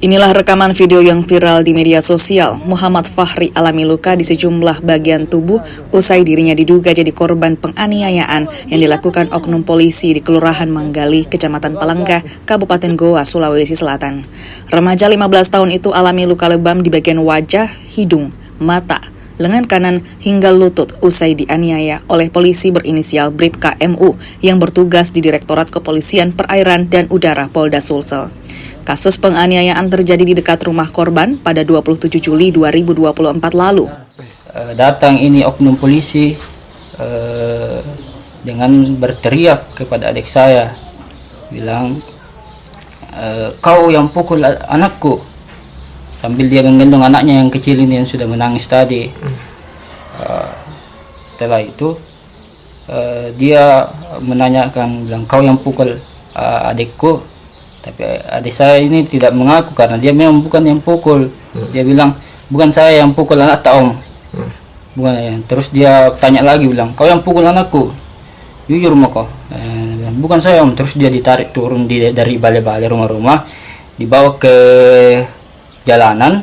Inilah rekaman video yang viral di media sosial. Muhammad Fahri alami luka di sejumlah bagian tubuh usai dirinya diduga jadi korban penganiayaan yang dilakukan oknum polisi di Kelurahan Manggali, Kecamatan Palangka, Kabupaten Goa, Sulawesi Selatan. Remaja 15 tahun itu alami luka lebam di bagian wajah, hidung, mata, lengan kanan hingga lutut usai dianiaya oleh polisi berinisial Bribka MU yang bertugas di Direktorat Kepolisian Perairan dan Udara Polda Sulsel. Kasus penganiayaan terjadi di dekat rumah korban pada 27 Juli 2024 lalu. Datang ini oknum polisi dengan berteriak kepada adik saya, bilang, kau yang pukul anakku, sambil dia menggendong anaknya yang kecil ini yang sudah menangis tadi. Setelah itu dia menanyakan, bilang, kau yang pukul adikku. Tapi adik saya ini tidak mengaku karena dia memang bukan yang pukul. Dia bilang, bukan saya yang pukul anak om. Bukan ya. Terus dia tanya lagi, bilang, kau yang pukul anakku? Jujur mau kau? Bukan saya om. Terus dia ditarik turun dari balai-balai rumah-rumah, dibawa ke jalanan,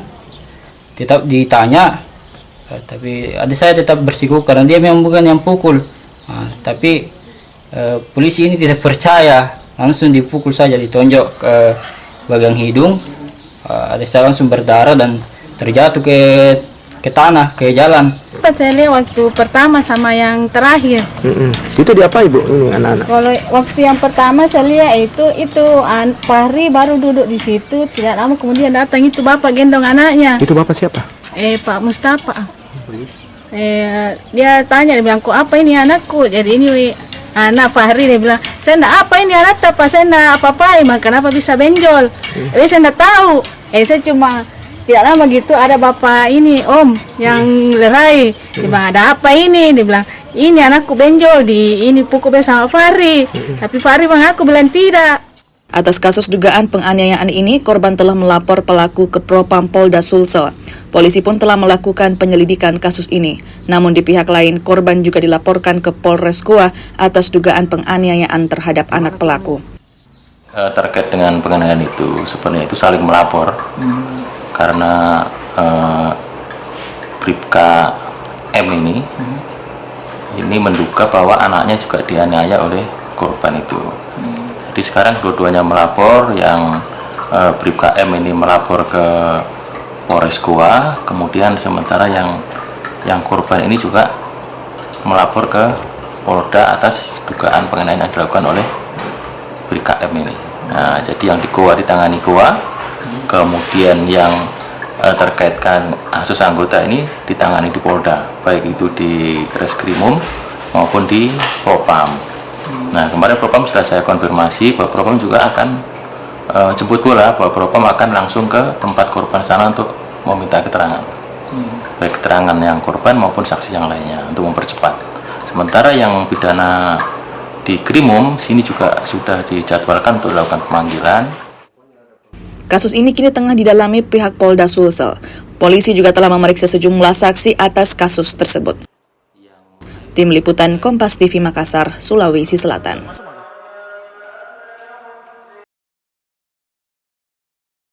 tetap ditanya. Tapi adik saya tetap bersikukuh karena dia memang bukan yang pukul. Tapi polisi ini tidak percaya. Langsung dipukul saja, ditonjok ke bagian hidung. Adik saya langsung berdarah dan terjatuh ke tanah, ke jalan. Saya lihat waktu pertama sama yang terakhir. Itu di apa ibu ini anak-anak? Kalau waktu yang pertama saya lihat itu Fahri baru duduk di situ, tidak lama kemudian datang itu bapak gendong anaknya. Itu bapak siapa? Pak Mustafa. Dia tanya, dia bilang, kok apa ini anakku? Jadi ini anak Fahri, dia bilang, saya enggak apa ini anak apa, saya enggak apa-apa, kenapa bisa benjol? Tapi saya enggak tahu. Saya cuma tidak lama gitu ada bapak ini om yang lerai. Dia bilang, ada apa ini? Dia bilang, ini anakku benjol ini pukul sama Fahri. Tapi Fahri mengaku bilang tidak. Atas kasus dugaan penganiayaan ini, korban telah melapor pelaku ke Propam Polda Sulsel. Polisi pun telah melakukan penyelidikan kasus ini. Namun di pihak lain, korban juga dilaporkan ke Polres Goa atas dugaan penganiayaan terhadap anak pelaku. Terkait dengan penganiayaan itu, sebenarnya itu saling melapor. Karena Bribka M ini menduga bahwa anaknya juga dianiaya oleh korban itu. Jadi sekarang dua-duanya melapor, yang Bribka M ini melapor ke Polres Goa, kemudian sementara yang korban ini juga melapor ke Polda atas dugaan penganiayaan yang dilakukan oleh Bribka M ini. Nah, jadi yang di Goa ditangani Goa, kemudian yang terkaitkan kasus anggota ini ditangani di Polda, baik itu di Reskrimum maupun di Propam. Nah, kemarin Propam sudah saya konfirmasi bahwa Propam juga akan jemput bola, bahwa Propam akan langsung ke tempat korban sana untuk meminta keterangan, baik keterangan yang korban maupun saksi yang lainnya untuk mempercepat. Sementara yang pidana di Krimum sini juga sudah dijadwalkan untuk dilakukan pemanggilan. Kasus ini kini tengah didalami pihak Polda Sulsel. Polisi juga telah memeriksa sejumlah saksi atas kasus tersebut. Tim Liputan Kompas TV Makassar, Sulawesi Selatan.